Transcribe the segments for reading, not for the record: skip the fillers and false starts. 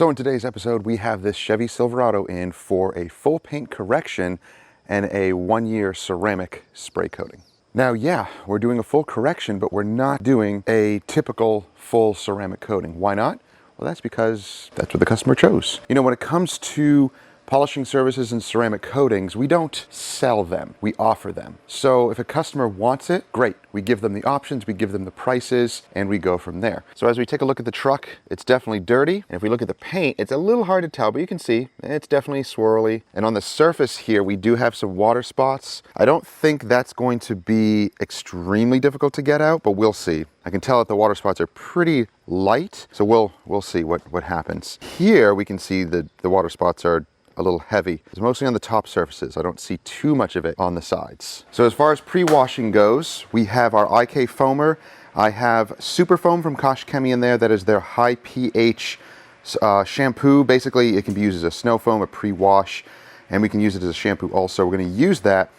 So in today's episode, we have this Chevy Silverado in for a full paint correction and a 1-year ceramic spray coating. Now, yeah, we're doing a full correction, but we're not doing a typical full ceramic coating. Why not? Well, that's because that's what the customer chose. You know, when it comes to polishing services and ceramic coatings, we don't sell them, we offer them. So if a customer wants it, great. We give them the options, we give them the prices, and we go from there. So as we take a look at the truck, it's definitely dirty. And if we look at the paint, it's a little hard to tell, but you can see it's definitely swirly. And on the surface here, we do have some water spots. I don't think that's going to be extremely difficult to get out, but we'll see. I can tell that the water spots are pretty light, so we'll see what happens. Here we can see the water spots are a little heavy. It's mostly on the top surfaces. I don't see too much of it on the sides. So as far as pre-washing goes, we have our IK foamer. I have Super Foam from Kosh Chemie in there. That is their high pH shampoo. Basically, it can be used as a snow foam, a pre-wash, and we can use it as a shampoo also. We're going to use that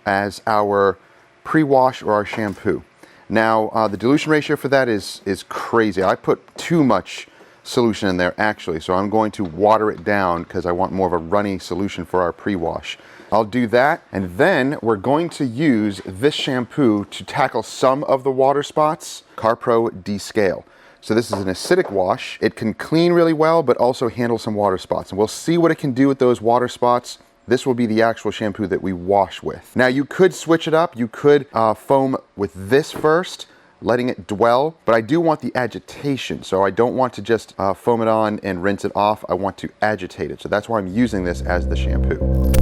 as our pre-wash or our shampoo. Now, the dilution ratio for that is crazy. I put too much solution in there actually, so I'm going to water it down because I want more of a runny solution for our pre-wash. I'll do that, and then we're going to use this shampoo to tackle some of the water spots. CarPro Descale. So this is an acidic wash. It can clean really well, but also handle some water spots, and we'll see what it can do with those water spots. This will be the actual shampoo that we wash with. Now, you could switch it up. You could foam with this first, letting it dwell, but I do want the agitation, so I don't want to just foam it on and rinse it off. I want to agitate it, so that's why I'm using this as the shampoo.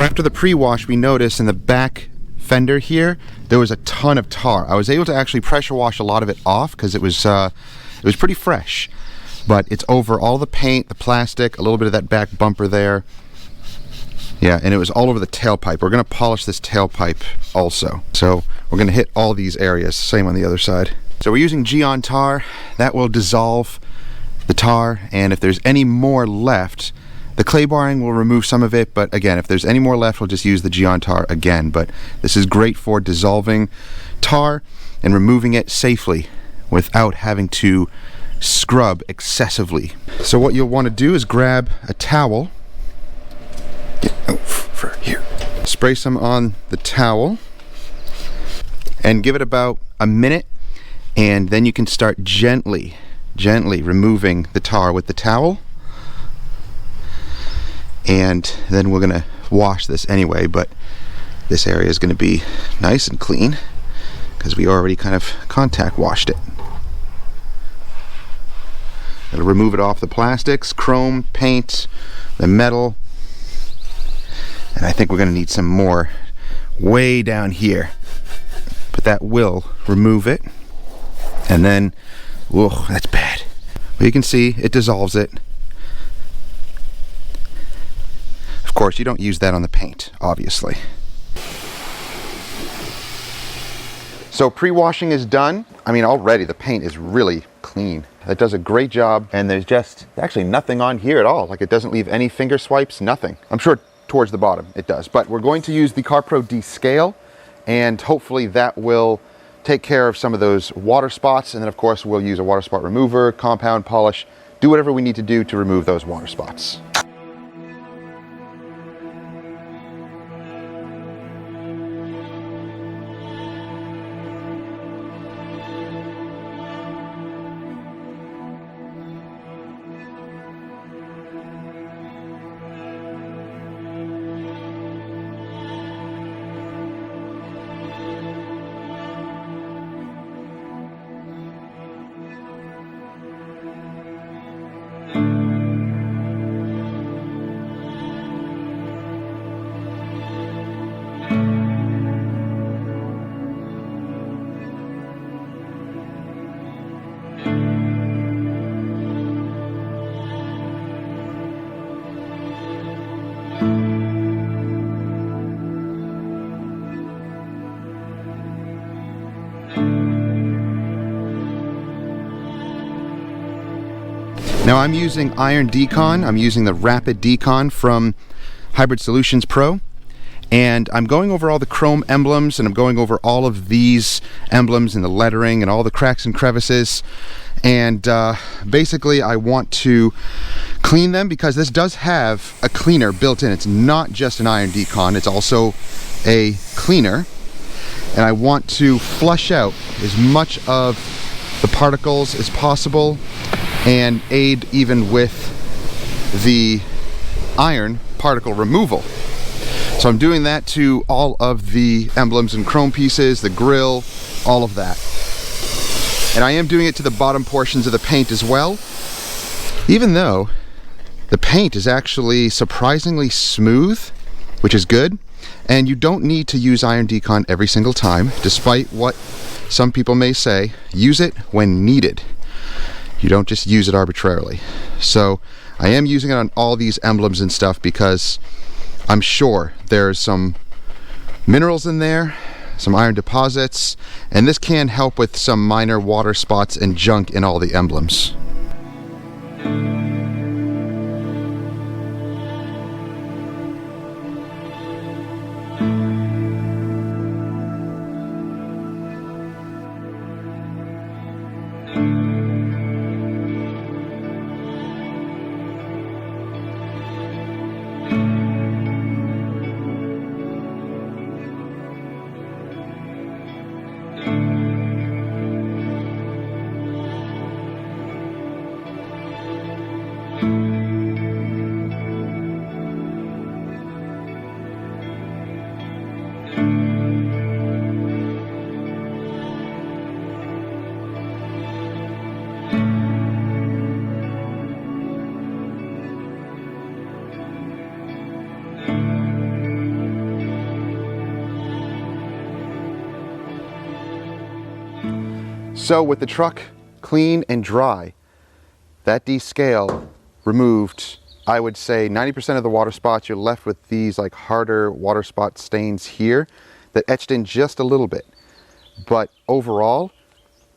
After the pre-wash, we noticed in the back fender here, there was a ton of tar. I was able to actually pressure wash a lot of it off because it was pretty fresh, but it's over all the paint, the plastic, a little bit of that back bumper there. Yeah, and it was all over the tailpipe. We're going to polish this tailpipe also. So we're going to hit all these areas, same on the other side. So we're using Geon tar. That will dissolve the tar, and if there's any more left, the clay barring will remove some of it, but again, if there's any more left, we'll just use the Geon tar again. But this is great for dissolving tar and removing it safely without having to scrub excessively. So what you'll want to do is grab a towel. Over here. Spray some on the towel and give it about a minute, and then you can start gently removing the tar with the towel. And then we're gonna wash this anyway, but this area is gonna be nice and clean because we already kind of contact washed it. It'll remove it off the plastics, chrome, paint, the metal, and I think we're gonna need some more way down here, but that will remove it. And then, whoa, that's bad. But you can see it dissolves it. Of course, you don't use that on the paint, obviously. So pre-washing is done. I mean, already the paint is really clean. That does a great job, and there's just actually nothing on here at all. Like, it doesn't leave any finger swipes, nothing. I'm sure towards the bottom it does, but we're going to use the CarPro Descale, and hopefully that will take care of some of those water spots. And then of course we'll use a water spot remover, compound polish do whatever we need to do to remove those water spots. Now I'm using iron decon. I'm using the rapid decon from Hybrid Solutions Pro, and I'm going over all the chrome emblems, and I'm going over all of these emblems and the lettering and all the cracks and crevices, and basically I want to clean them because this does have a cleaner built in. It's not just an iron decon, it's also a cleaner, and I want to flush out as much of the particles as possible and aid even with the iron particle removal. So I'm doing that to all of the emblems and chrome pieces, the grill, all of that. And I am doing it to the bottom portions of the paint as well, even though the paint is actually surprisingly smooth, which is good. And you don't need to use iron decon every single time, despite what some people may say. Use it when needed. You don't just use it arbitrarily. So I am using it on all these emblems and stuff because I'm sure there's some minerals in there, some iron deposits, and this can help with some minor water spots and junk in all the emblems. So with the truck clean and dry, that descale removed, I would say 90% of the water spots. You're left with these like harder water spot stains here that etched in just a little bit. But overall,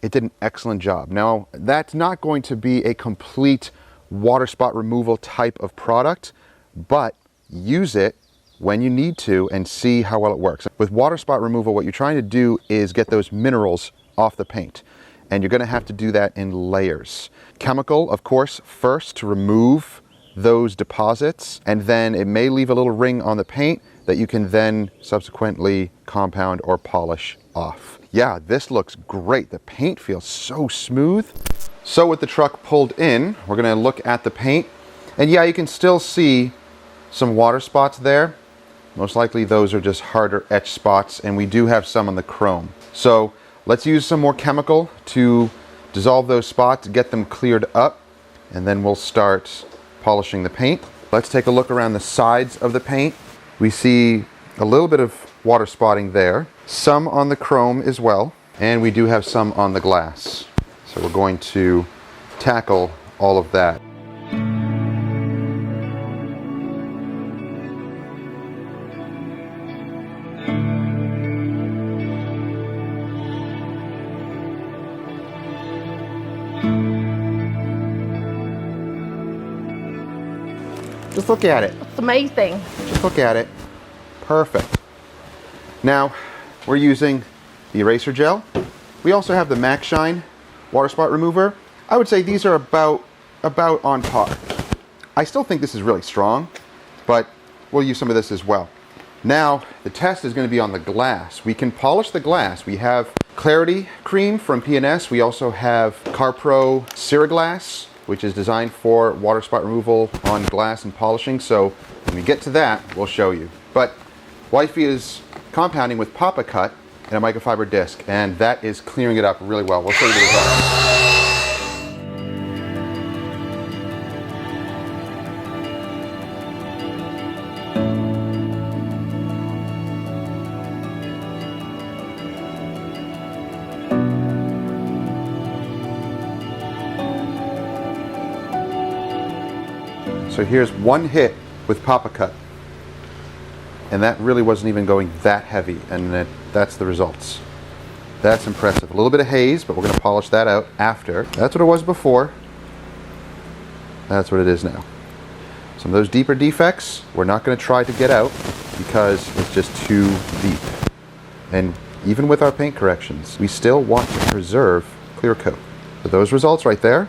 it did an excellent job. Now, that's not going to be a complete water spot removal type of product, but use it when you need to and see how well it works. With water spot removal, what you're trying to do is get those minerals off the paint. And you're going to have to do that in layers. Chemical, of course, first to remove those deposits, and then it may leave a little ring on the paint that you can then subsequently compound or polish off. Yeah, this looks great. The paint feels so smooth. So with the truck pulled in, we're going to look at the paint, and yeah, you can still see some water spots there. Most likely those are just harder etch spots, and we do have some on the chrome. So let's use some more chemical to dissolve those spots, get them cleared up, and then we'll start polishing the paint. Let's take a look around the sides of the paint. We see a little bit of water spotting there, some on the chrome as well, and we do have some on the glass. So we're going to tackle all of that. Just look at it. It's amazing. Just look at it. Perfect. Now, we're using the eraser gel. We also have the Max Shine water spot remover. I would say these are about about on par. I still think this is really strong, but we'll use some of this as well. Now, the test is going to be on the glass. We can polish the glass. We have Clarity Cream from P&S. We also have CarPro Ceraglass, which is designed for water spot removal on glass and polishing. So when we get to that, we'll show you. But Wifey is compounding with Papa Cut and a microfiber disc, and that is clearing it up really well. We'll show you the results. So here's one hit with Papa Cut, and that really wasn't even going that heavy, and that's the results. That's impressive. A little bit of haze, but we're going to polish that out after. That's what it was before. That's what it is now. Some of those deeper defects we're not going to try to get out because it's just too deep. And even with our paint corrections, we still want to preserve clear coat. But those results right there,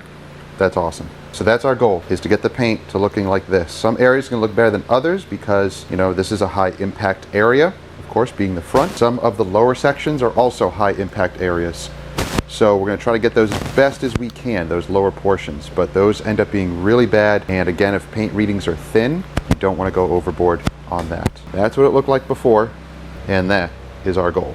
that's awesome. So that's our goal, is to get the paint to looking like this. Some areas can look better than others because, you know, this is a high impact area, of course, being the front. Some of the lower sections are also high impact areas. So we're going to try to get those as best as we can, those lower portions, but those end up being really bad. And again, if paint readings are thin, you don't want to go overboard on that. That's what it looked like before, and that is our goal.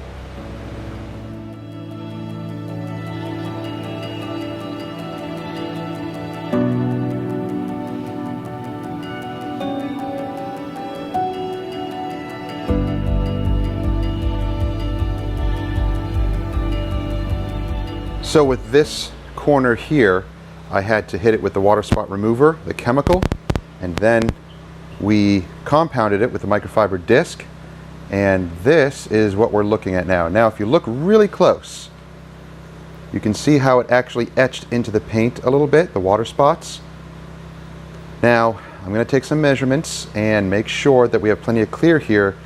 So with this corner here, I had to hit it with the water spot remover, the chemical, and then we compounded it with the microfiber disc, and this is what we're looking at now. Now, if you look really close, you can see how it actually etched into the paint a little bit, the water spots. Now, I'm going to take some measurements and make sure that we have plenty of clear here.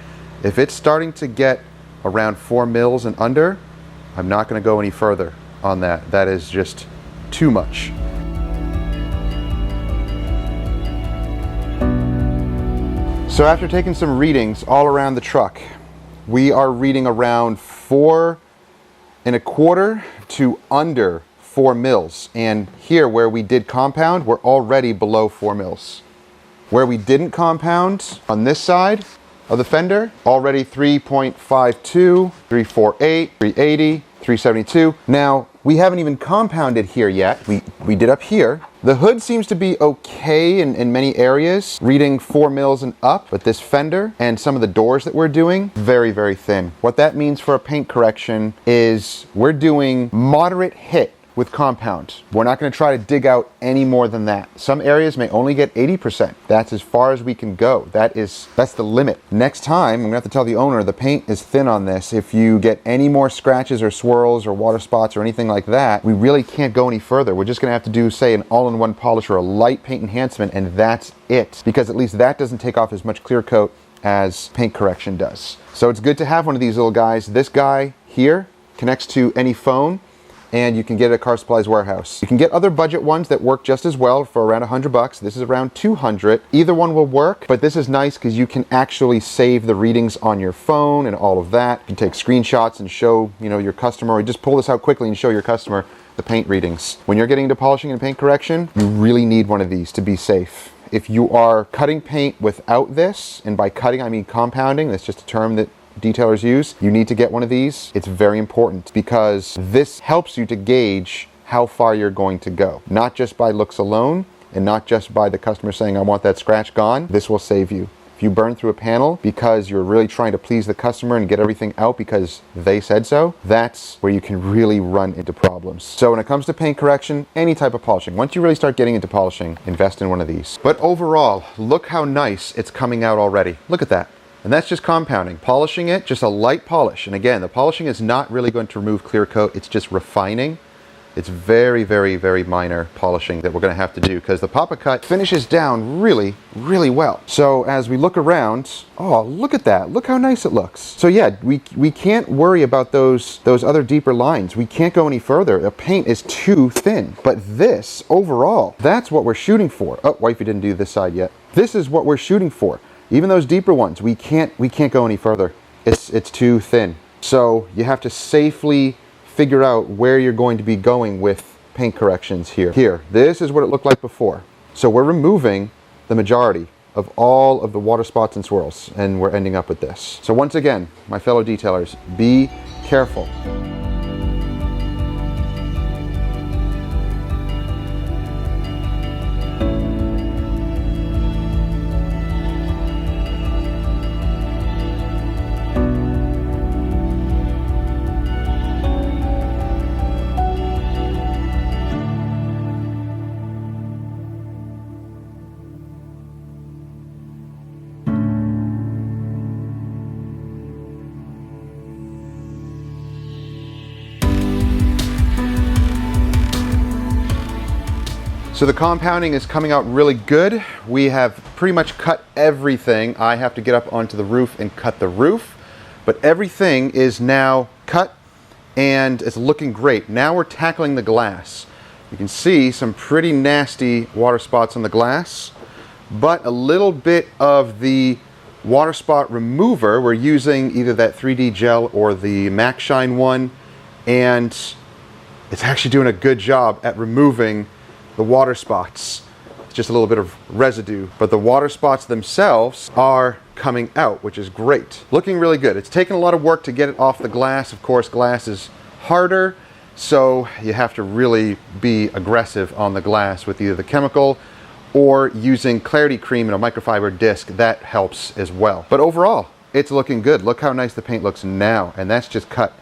If it's starting to get around 4 mils and under, I'm not going to go any further on that. That is just too much. So after taking some readings all around the truck, we are reading around 4 1/4 to under 4 mils. And here where we did compound, we're already below 4 mils. Where we didn't compound, on this side of the fender, already 3.52, 348, 380, 372. Now, we haven't even compounded here yet. We did up here. The hood seems to be okay in many areas, reading 4 mils and up, but this fender and some of the doors that we're doing, very, very thin. What that means for a paint correction is we're doing moderate hit with compound. We're not going to try to dig out any more than that. Some areas may only get 80%. That's as far as we can go. That's the limit. Next time, I'm going to have to tell the owner the paint is thin on this. If you get any more scratches or swirls or water spots or anything like that, we really can't go any further. We're just going to have to do, say, an all-in-one polish or a light paint enhancement, and that's it. Because at least that doesn't take off as much clear coat as paint correction does. So it's good to have one of these little guys. This guy here connects to any phone, and you can get it at Car Supplies Warehouse. You can get other budget ones that work just as well for around $100. This is around $200. Either one will work, but this is nice because you can actually save the readings on your phone and all of that. You can take screenshots and show, you know, your customer, or just pull this out quickly and show your customer the paint readings. When you're getting into polishing and paint correction, you really need one of these to be safe. If you are cutting paint without this, and by cutting I mean compounding, that's just a term that detailers use, you need to get one of these. It's very important because this helps you to gauge how far you're going to go. Not just by looks alone, and not just by the customer saying, I want that scratch gone. This will save you. If you burn through a panel because you're really trying to please the customer and get everything out because they said so, that's where you can really run into problems. So when it comes to paint correction, any type of polishing, once you really start getting into polishing, invest in one of these. But overall, look how nice it's coming out already. Look at that. And that's just compounding. Polishing it, just a light polish. And again, the polishing is not really going to remove clear coat, it's just refining. It's very, very, very minor polishing that we're going to have to do because the Papa Cut finishes down really, really well. So as we look around, oh, look at that. Look how nice it looks. So yeah, we can't worry about those other deeper lines. We can't go any further. The paint is too thin. But this, overall, that's what we're shooting for. Oh, wifey didn't do this side yet. This is what we're shooting for. Even those deeper ones, we can't go any further. It's too thin. So you have to safely figure out where you're going to be going with paint corrections here. Here, this is what it looked like before. So we're removing the majority of all of the water spots and swirls, and we're ending up with this. So once again, my fellow detailers, be careful. So the compounding is coming out really good. We have pretty much cut everything. I have to get up onto the roof and cut the roof, but everything is now cut and it's looking great. Now we're tackling the glass. You can see some pretty nasty water spots on the glass, but a little bit of the water spot remover. We're using either that 3D gel or the Max Shine one, and it's actually doing a good job at removing the water spots. It's just a little bit of residue, but the water spots themselves are coming out, which is great. Looking really good. It's taken a lot of work to get it off the glass. Of course, glass is harder, so you have to really be aggressive on the glass with either the chemical or using clarity cream and a microfiber disc. That helps as well. But overall, it's looking good. Look how nice the paint looks now, and that's just cut.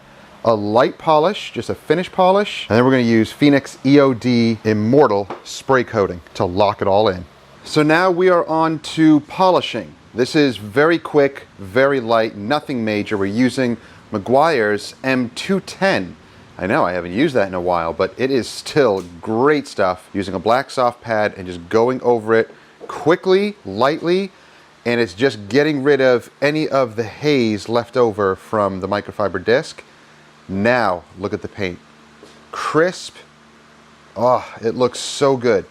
A light polish, just a finish polish, and then we're going to use Phoenix EOD Immortal spray coating to lock it all in. So now we are on to polishing. This is very quick, very light, nothing major. We're using Meguiar's M210. I know I haven't used that in a while, but it is still great stuff. Using a black soft pad and just going over it quickly, lightly, and it's just getting rid of any of the haze left over from the microfiber disc. Now, look at the paint. Crisp. Oh, it looks so good.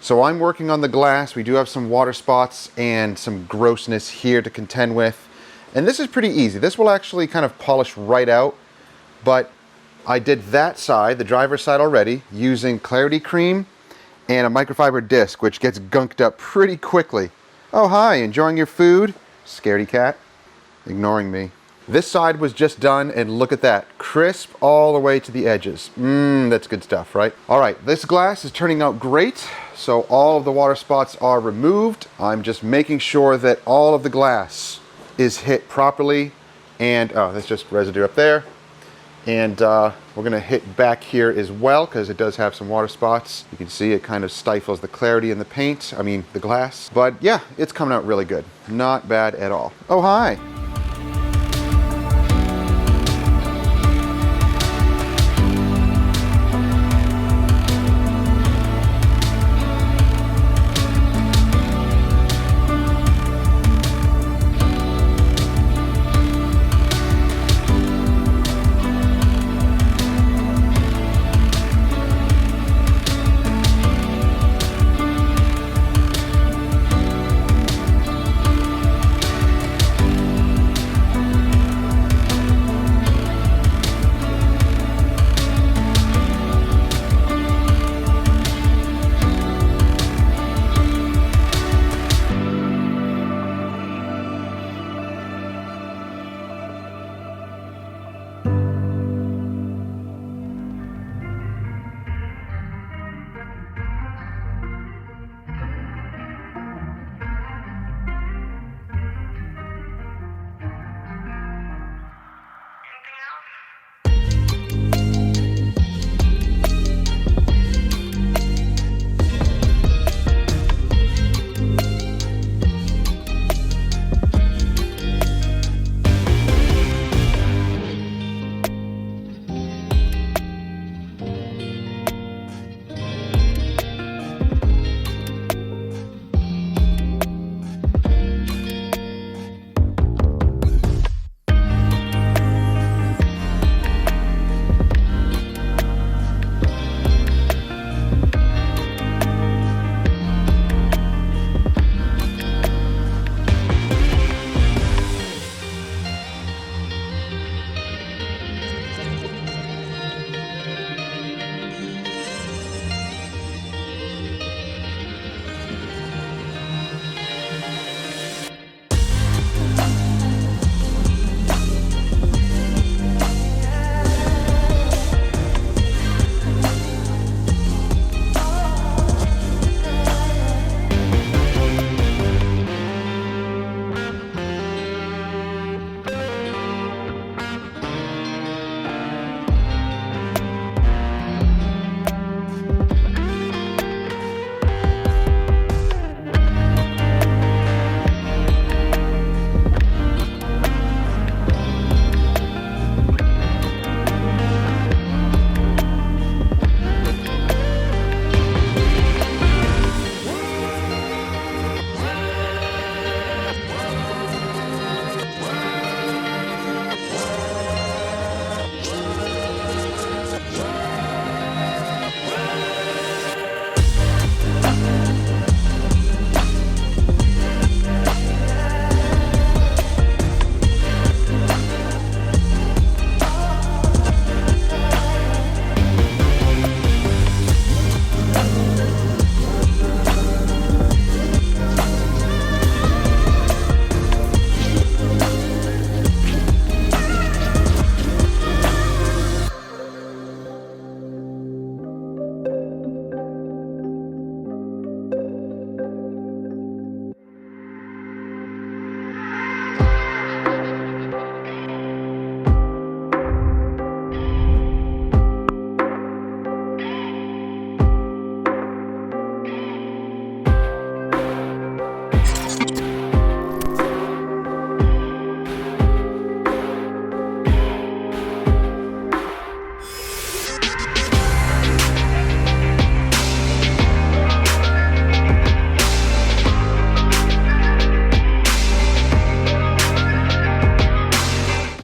So I'm working on the glass. We do have some water spots and some grossness here to contend with. And this is pretty easy. This will actually kind of polish right out. But I did that side, the driver's side already, using clarity cream and a microfiber disc, which gets gunked up pretty quickly. Oh, hi, enjoying your food? Scaredy cat, ignoring me. This side was just done, and look at that. Crisp all the way to the edges. That's good stuff, right? All right, this glass is turning out great. So all of the water spots are removed. I'm just making sure that all of the glass is hit properly. And, oh, that's just residue up there. And we're gonna hit back here as well, because it does have some water spots. You can see it kind of stifles the clarity in the paint, the glass. But yeah, it's coming out really good. Not bad at all. Oh, hi.